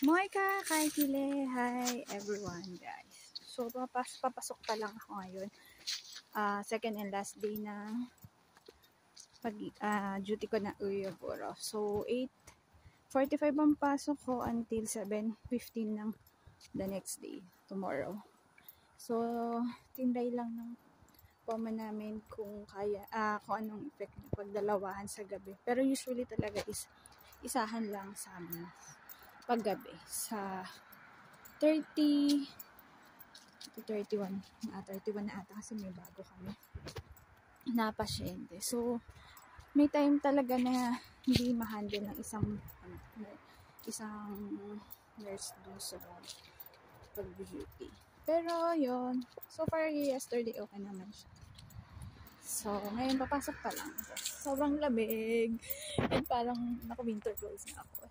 Moika, kay Kile, hi everyone guys. So papasok pa lang ako ngayon. Second and last day na duty ko na Uyaburo. So 8:45 ang pasok ko until 7:15 ng the next day, tomorrow. So tinday lang ng pama namin kung kaya, kung anong effect ng pagdalawahan sa gabi. Pero usually talaga is isahan lang sa amin paggabi sa 30 to 31 31 na ata kasi may bago kami na pasyente. So may time talaga na hindi ma-handle ng isang nurse doon sa pag-duty. Pero yon, so far yesterday okay naman siya. So ngayon papasok pa lang. Sobrang lamig and parang naka-winter clothes na ako.